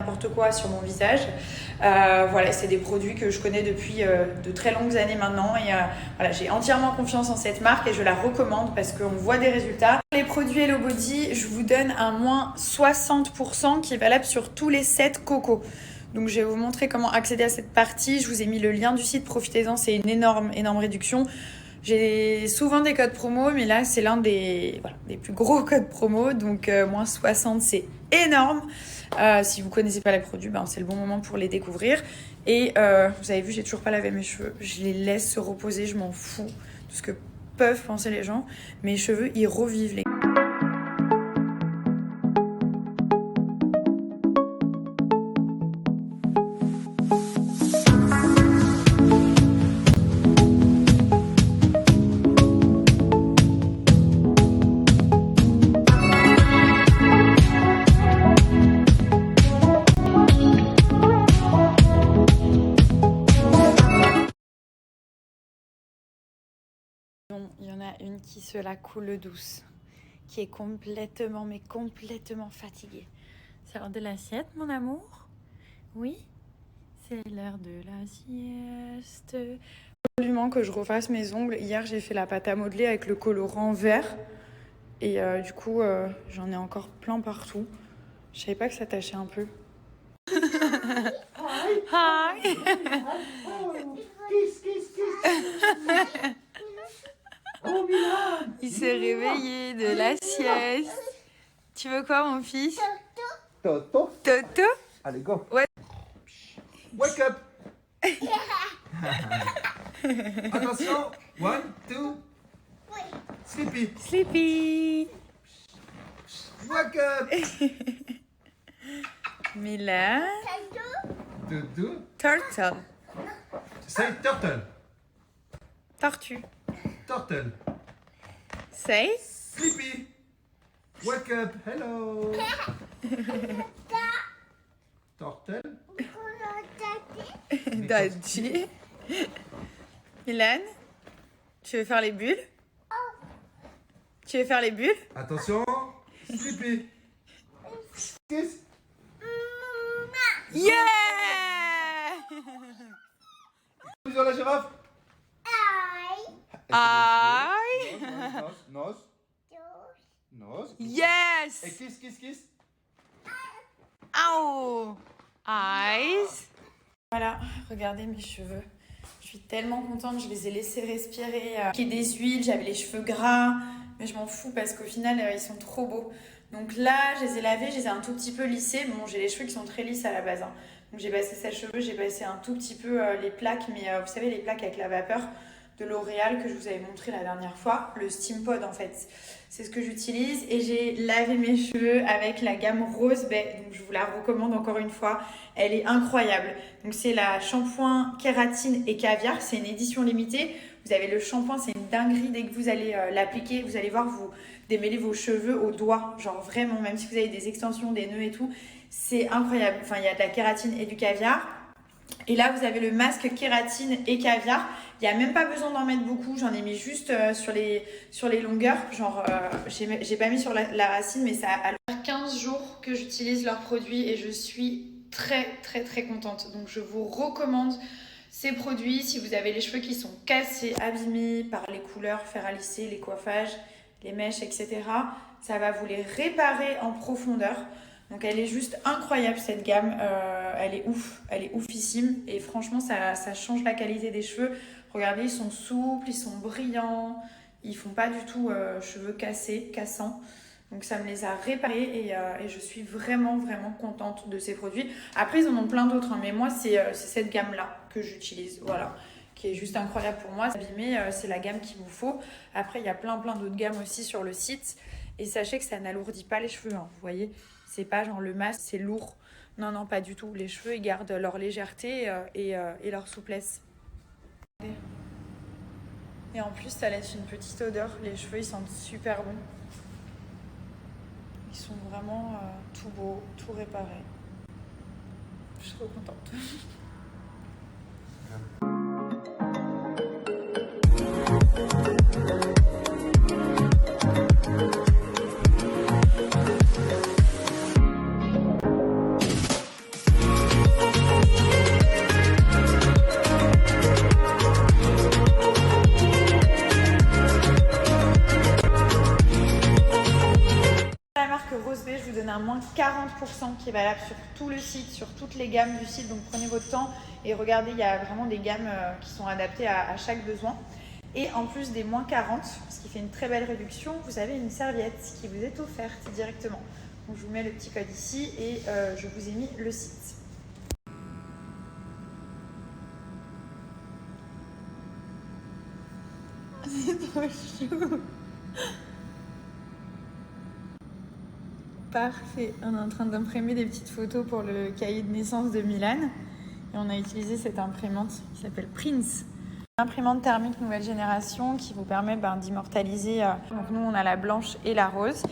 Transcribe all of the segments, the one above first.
n'importe quoi sur mon visage. Voilà, c'est des produits que je connais depuis de très longues années maintenant et voilà, j'ai entièrement confiance en cette marque et je la recommande parce qu'on voit des résultats. Les produits Hello Body, je vous donne un moins 60% qui est valable sur tous les sets Coco. Donc je vais vous montrer comment accéder à cette partie. Je vous ai mis le lien du site, profitez-en, c'est une énorme réduction. J'ai souvent des codes promo, mais là c'est l'un des plus gros codes promo, donc moins 60 c'est énorme. Si vous connaissez pas les produits, c'est le bon moment pour les découvrir. Et vous avez vu, j'ai toujours pas lavé mes cheveux, je les laisse se reposer, je m'en fous de ce que peuvent penser les gens. Mes cheveux ils revivent les... Il y en a une qui se la coule douce, qui est complètement fatiguée. C'est l'heure de l'assiette, mon amour? Oui? C'est l'heure de la sieste. Absolument que je refasse mes ongles. Hier, j'ai fait la pâte à modeler avec le colorant vert. Et du coup, j'en ai encore plein partout. Je savais pas que ça tachait un peu. Hi! Kiss, kiss, kiss. Oh, Milan. Il s'est réveillé de la sieste. Tu veux quoi, mon fils? Toto. Toto? Allez, go. Ouais. Wake up. Attention. 1, 2. Sleepy. Sleepy. Wake up. Milan. Doudou. Turtle. Say turtle. Tortue. Turtle. Say. Sleepy. Wake up. Hello. Turtle. Daddy. Milan. Tu veux faire les bulles? Tu veux faire les bulles? Attention. Sleepy. Kiss. Yeah! Bisous à la girafe. Aïe! Nose. Nose. Yes! Et kiss, kiss, kiss. Ow! Eyes. Voilà, regardez mes cheveux. Je suis tellement contente, je les ai laissés respirer. Qu'il y ait des huiles, j'avais les cheveux gras, mais je m'en fous parce qu'au final, ils sont trop beaux. Donc là, je les ai lavés, je les ai un tout petit peu lissés. Bon, j'ai les cheveux qui sont très lisses à la base. Hein. Donc j'ai passé sèche-cheveux, j'ai passé un tout petit peu les plaques, mais vous savez, les plaques avec la vapeur de L'Oréal que je vous avais montré la dernière fois, le Steam Pod en fait. C'est ce que j'utilise et j'ai lavé mes cheveux avec la gamme Rose Bay. Donc je vous la recommande encore une fois, elle est incroyable. Donc c'est la shampoing kératine et caviar, c'est une édition limitée. Vous avez le shampoing, c'est une dinguerie. Dès que vous allez l'appliquer, vous allez voir, vous démêlez vos cheveux au doigt. Genre vraiment, même si vous avez des extensions, des nœuds et tout, c'est incroyable. Enfin, il y a de la kératine et du caviar. Et là, vous avez le masque kératine et caviar. Il n'y a même pas besoin d'en mettre beaucoup. J'en ai mis juste sur les longueurs. Genre, j'ai pas mis sur la racine, mais ça a 15 jours que j'utilise leurs produits et je suis très contente. Donc, je vous recommande ces produits. Si vous avez les cheveux qui sont cassés, abîmés par les couleurs, fer à lisser, les coiffages, les mèches, etc., ça va vous les réparer en profondeur. Donc elle est juste incroyable cette gamme, elle est oufissime et franchement ça change la qualité des cheveux. Regardez, ils sont souples, ils sont brillants, ils font pas du tout cheveux cassants. Donc ça me les a réparés et je suis vraiment contente de ces produits. Après ils en ont plein d'autres, hein, mais moi c'est cette gamme là que j'utilise, voilà, qui est juste incroyable pour moi. Abîmé, c'est la gamme qu'il vous faut. Après il y a plein d'autres gammes aussi sur le site et sachez que ça n'alourdit pas les cheveux, hein, vous voyez. C'est pas genre le masque, c'est lourd. Non, pas du tout. Les cheveux, ils gardent leur légèreté et leur souplesse. Et en plus, ça laisse une petite odeur. Les cheveux, ils sentent super bon. Ils sont vraiment tout beaux, tout réparés. Je suis trop contente. un moins 40% qui est valable sur tout le site, sur toutes les gammes du site. Donc prenez votre temps et regardez, il y a vraiment des gammes qui sont adaptées à chaque besoin. Et en plus des moins 40, ce qui fait une très belle réduction, vous avez une serviette qui vous est offerte directement. Donc je vous mets le petit code ici et je vous ai mis le site. C'est trop chou. Parfait. On est en train d'imprimer des petites photos pour le cahier de naissance de Milan. Et on a utilisé cette imprimante qui s'appelle Prince. Imprimante thermique nouvelle génération qui vous permet d'immortaliser. Donc nous, on a la blanche et la rose.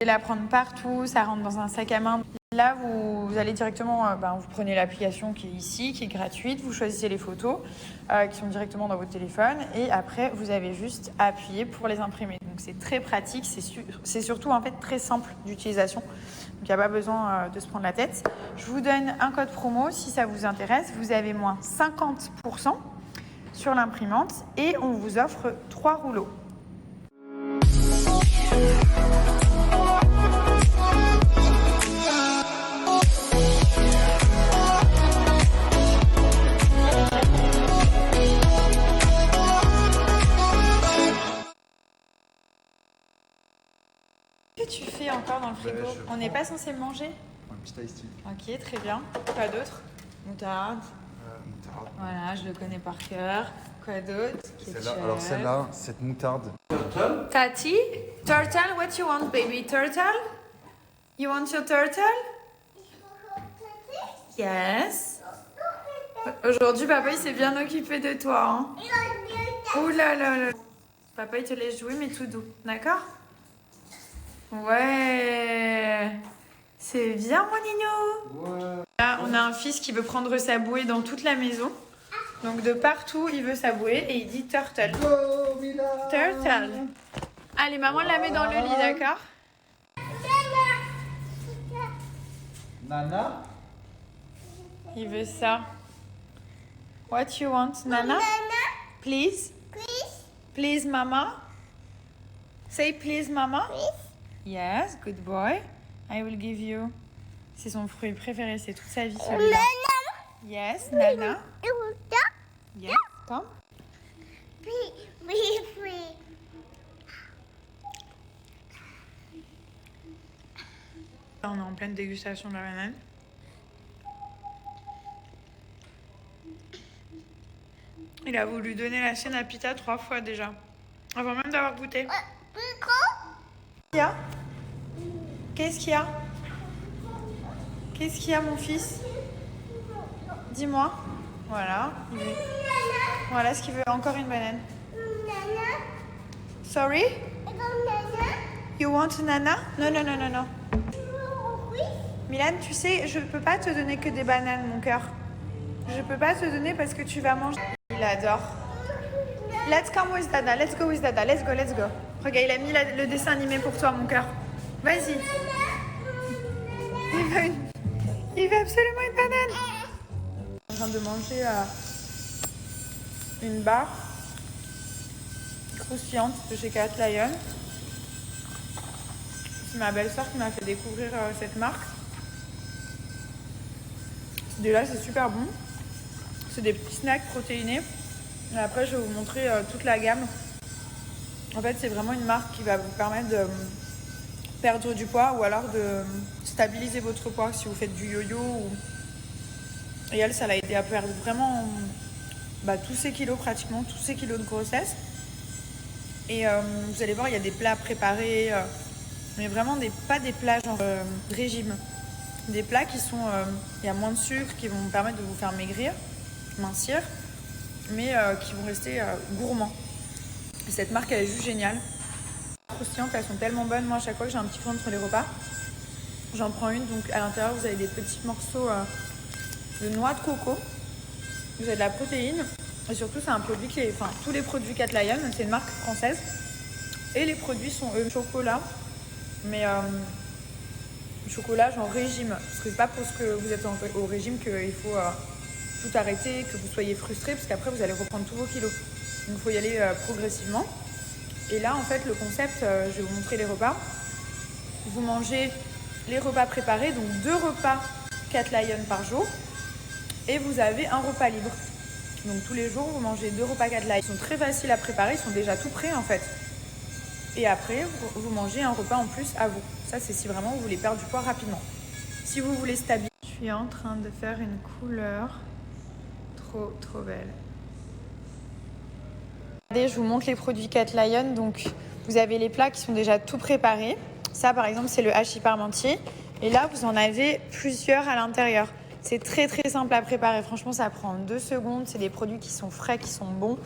Et la prendre partout, ça rentre dans un sac à main. Là, vous allez directement, vous prenez l'application qui est ici, qui est gratuite. Vous choisissez les photos qui sont directement dans votre téléphone. Et après, vous avez juste à appuyer pour les imprimer. Donc c'est très pratique. C'est surtout en fait très simple d'utilisation. Donc il n'y a pas besoin de se prendre la tête. Je vous donne un code promo si ça vous intéresse. Vous avez moins 50% sur l'imprimante et on vous offre 3 rouleaux. Qu'est-ce que tu fais encore dans le frigo? On n'est pas censé manger? Un petit ice tea. Ok, très bien. Quoi d'autre? Moutarde. Moutarde. Voilà, je le connais par cœur. Quoi d'autre? Alors celle-là, cette moutarde. Tati, turtle, what you want, baby? Turtle? You want your turtle? Yes. Aujourd'hui, papa, il s'est bien occupé de toi. Hein? Ouh là là là. Papa, il te laisse jouer, mais tout doux. D'accord? Ouais. C'est bien, mon Nino. Ouais. Là, on a un fils qui veut prendre sa bouée dans toute la maison. Donc, de partout, il veut sa bouée et il dit turtle. Go, Mila. Turtle. Allez, maman la met dans le lit, d'accord? Nana. Il veut ça. What you want, Nana? Please? Please, mama? Say please, mama? Yes, good boy. I will give you. C'est son fruit préféré, c'est toute sa vie celui-là. Yes, Nana. Yes, come. On est en pleine dégustation de la banane. Il a voulu donner la sienne à Pita 3 fois déjà. Avant même d'avoir goûté. Qu'est-ce qu'il y a? Qu'est-ce qu'il y a, mon fils? Dis-moi. Voilà. Voilà ce qu'il veut. Encore une banane. Sorry? You want nana? Non, non, non, non, non. Milan, tu sais, je peux pas te donner que des bananes, mon cœur. Je peux pas te donner parce que tu vas manger. Il adore. Let's come with Dada. Let's go with Dada. Let's go, let's go. Regarde, il a mis le dessin animé pour toi, mon cœur. Vas-y. Il veut absolument une banane. Je suis en train de manger une barre croustillante de chez Cat Lion. C'est ma belle-sœur qui m'a fait découvrir cette marque. Celui-là, c'est super bon. C'est des petits snacks protéinés. Et après, je vais vous montrer toute la gamme. En fait, c'est vraiment une marque qui va vous permettre de perdre du poids ou alors de stabiliser votre poids si vous faites du yo-yo. Et elle, ça l'a aidé à perdre vraiment tous ses kilos pratiquement, tous ses kilos de grossesse. Et vous allez voir, il y a des plats préparés, mais vraiment pas des plats genre régime. Des plats qui sont, il y a moins de sucre, qui vont vous permettre de vous faire maigrir, mincir, mais qui vont rester gourmands. Et cette marque, elle est juste géniale. Croustillantes, elles sont tellement bonnes. Moi, à chaque fois que j'ai un petit peu entre les repas, j'en prends une. Donc à l'intérieur, vous avez des petits morceaux de noix de coco. Vous avez de la protéine. Et surtout, c'est un produit qui est... Enfin, tous les produits Cat Lion, c'est une marque française. Et les produits sont chocolat. Mais chocolat genre régime. Parce que c'est pas parce que vous êtes au régime qu'il faut tout arrêter, que vous soyez frustré. Parce qu'après, vous allez reprendre tous vos kilos. Donc il faut y aller progressivement. Et là, en fait, le concept, je vais vous montrer les repas. Vous mangez les repas préparés, donc 2 repas Cat Lion par jour. Et vous avez un repas libre. Donc tous les jours, vous mangez 2 repas Cat Lion. Ils sont très faciles à préparer, ils sont déjà tout prêts en fait. Et après, vous mangez un repas en plus à vous. Ça, c'est si vraiment vous voulez perdre du poids rapidement. Si vous voulez stabiliser, je suis en train de faire une couleur trop belle. Regardez, je vous montre les produits Cat Lion. Donc, vous avez les plats qui sont déjà tout préparés. Ça, par exemple, c'est le hachis parmentier. Et là, vous en avez plusieurs à l'intérieur. C'est très simple à préparer. Franchement, ça prend 2 secondes. C'est des produits qui sont frais, qui sont bons.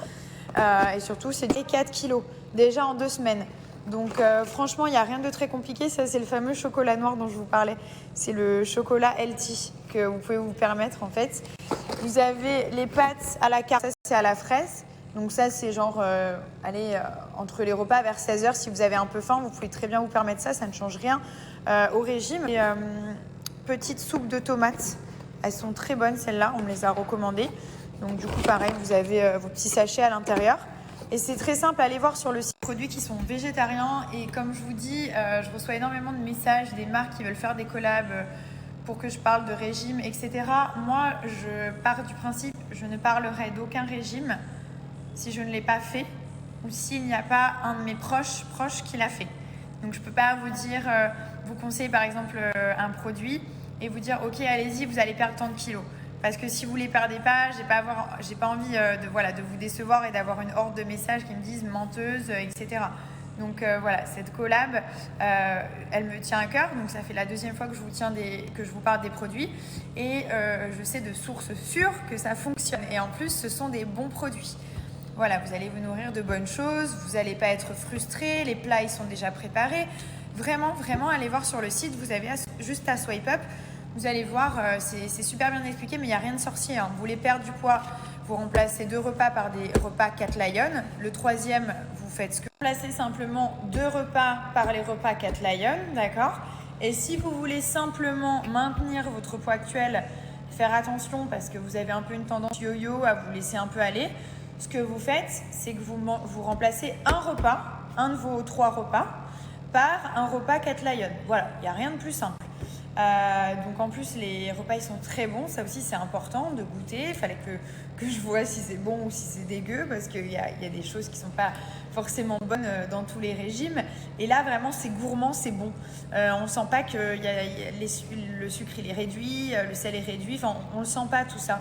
Et surtout, c'est 4 kilos. Déjà en 2 semaines. Donc franchement, il n'y a rien de très compliqué. Ça, c'est le fameux chocolat noir dont je vous parlais. C'est le chocolat healthy que vous pouvez vous permettre en fait. Vous avez les pâtes à la carte. Ça, c'est à la fraise. Donc ça, c'est genre, entre les repas vers 16h, si vous avez un peu faim, vous pouvez très bien vous permettre ça. Ça ne change rien au régime. Et petites soupes de tomates. Elles sont très bonnes, celles-là. On me les a recommandées. Donc du coup, pareil, vous avez vos petits sachets à l'intérieur. Et c'est très simple, allez voir sur le site. Produits qui sont végétariens. Et comme je vous dis, je reçois énormément de messages des marques qui veulent faire des collabs pour que je parle de régime, etc. Moi, je pars du principe, je ne parlerai d'aucun régime si je ne l'ai pas fait ou s'il n'y a pas un de mes proches qui l'a fait. Donc je ne peux pas vous dire, vous conseiller par exemple un produit et vous dire ok allez-y, vous allez perdre tant de kilos. Parce que si vous ne les perdez pas, j'ai pas envie de vous décevoir et d'avoir une horde de messages qui me disent menteuse, etc. Donc voilà, cette collab, elle me tient à cœur. Donc ça fait la 2e fois que je vous parle des produits. Et je sais de sources sûres que ça fonctionne. Et en plus, ce sont des bons produits. Voilà, vous allez vous nourrir de bonnes choses. Vous n'allez pas être frustré. Les plats, ils sont déjà préparés. Vraiment, allez voir sur le site. Vous avez juste à swipe up. Vous allez voir, c'est super bien expliqué, mais il n'y a rien de sorcier. Vous voulez perdre du poids, vous remplacez 2 repas par des repas Cat Lion. Le 3e, vous faites ce que vous remplacez simplement 2 repas par les repas Cat Lion, d'accord? Et si vous voulez simplement maintenir votre poids actuel, faire attention parce que vous avez un peu une tendance yo-yo à vous laisser un peu aller, ce que vous faites, c'est que vous remplacez un de vos 3 repas, par un repas Cat Lion. Voilà, il n'y a rien de plus simple. Donc en plus les repas ils sont très bons, ça aussi c'est important de goûter, il fallait que je vois si c'est bon ou si c'est dégueu parce qu'il y a des choses qui sont pas forcément bonnes dans tous les régimes et là vraiment c'est gourmand, c'est bon, on sent pas que le sucre il est réduit, le sel est réduit, enfin on le sent pas tout ça,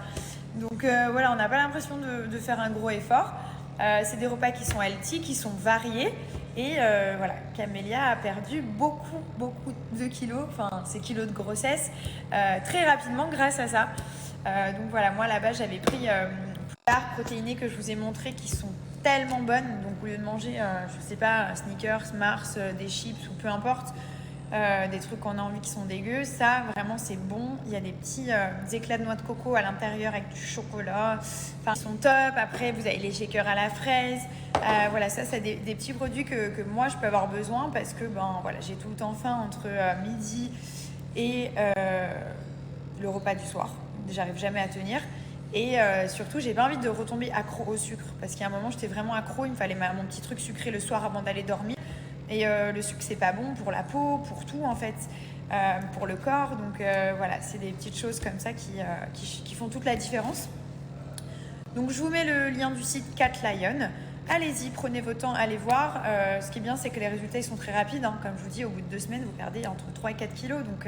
donc voilà, on n'a pas l'impression de faire un gros effort. C'est des repas qui sont healthy, qui sont variés. Et voilà, Camélia a perdu beaucoup de kilos, enfin ses kilos de grossesse, très rapidement grâce à ça. Donc voilà, moi là-bas j'avais pris les barres protéinées que je vous ai montrées qui sont tellement bonnes. Donc au lieu de manger, je sais pas, Snickers, Mars, des chips ou peu importe, des trucs qu'on a envie qui sont dégueux, ça vraiment c'est bon. Il y a des petits éclats de noix de coco à l'intérieur avec du chocolat, enfin ils sont top. Après vous avez les shakers à la fraise, voilà, ça c'est des petits produits que moi je peux avoir besoin parce que voilà, j'ai tout le temps faim entre midi et le repas du soir, j'arrive jamais à tenir. Et surtout, j'ai pas envie de retomber accro au sucre parce qu'il y a un moment j'étais vraiment accro, il me fallait mon petit truc sucré le soir avant d'aller dormir. Et le sucre, c'est pas bon pour la peau, pour tout en fait, pour le corps. Donc voilà, c'est des petites choses comme ça qui font toute la différence. Donc je vous mets le lien du site Cat Lion. Allez-y, prenez votre temps, allez voir. Ce qui est bien, c'est que les résultats ils sont très rapides. Comme je vous dis, au bout de 2 semaines, vous perdez entre 3 et 4 kilos. Donc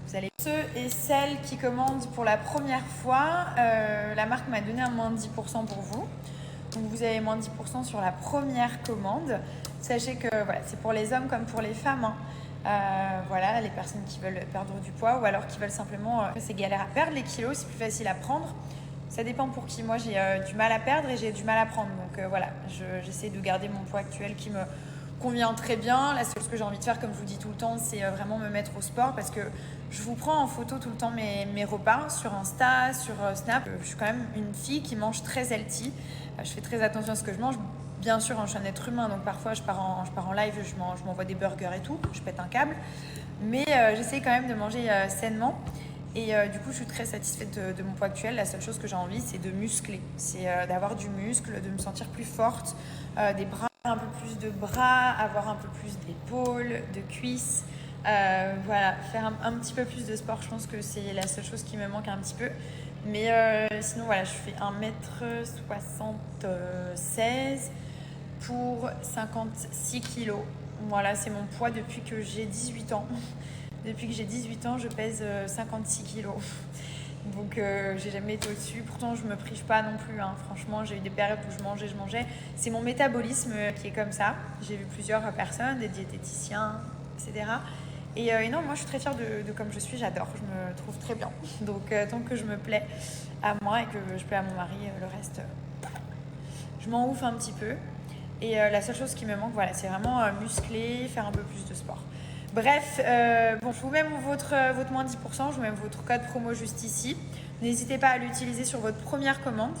vous allez... Ceux et celles qui commandent pour la première fois, la marque m'a donné un moins de 10% pour vous. Donc vous avez moins de 10% sur la première commande. Sachez que voilà, c'est pour les hommes comme pour les femmes. Voilà, les personnes qui veulent perdre du poids ou alors qui veulent simplement... c'est galère à perdre les kilos, c'est plus facile à prendre. Ça dépend pour qui. Moi, j'ai du mal à perdre et j'ai du mal à prendre. Donc voilà, j'essaie de garder mon poids actuel qui me convient très bien. La seule chose que j'ai envie de faire, comme je vous dis tout le temps, c'est vraiment me mettre au sport parce que je vous prends en photo tout le temps mes repas sur Insta, sur Snap. Je suis quand même une fille qui mange très healthy. Je fais très attention à ce que je mange. Bien sûr, je suis un être humain, donc parfois je pars en live, je m'envoie des burgers et tout, je pète un câble. Mais j'essaie quand même de manger sainement. Et du coup, je suis très satisfaite de mon poids actuel. La seule chose que j'ai envie, c'est de muscler. C'est d'avoir du muscle, de me sentir plus forte, des bras, un peu plus de bras, avoir un peu plus d'épaules, de cuisses. Voilà, faire un petit peu plus de sport, je pense que c'est la seule chose qui me manque un petit peu. Mais sinon, voilà, je fais 1m76 pour 56 kilos. Voilà, c'est mon poids depuis que j'ai 18 ans. Depuis que j'ai 18 ans, je pèse 56 kilos. Donc j'ai jamais été au-dessus. Pourtant, je me prive pas non plus, hein. Franchement, j'ai eu des périodes où je mangeais. C'est mon métabolisme qui est comme ça. J'ai vu plusieurs personnes, des diététiciens, etc. Et non, moi je suis très fière de comme je suis, j'adore, je me trouve très bien. Donc tant que je me plais à moi et que je plais à mon mari, le reste, je m'en ouffe un petit peu. Et la seule chose qui me manque, voilà, c'est vraiment muscler, faire un peu plus de sport. Bref, bon, je vous mets votre moins 10%, je vous mets votre code promo juste ici. N'hésitez pas à l'utiliser sur votre première commande.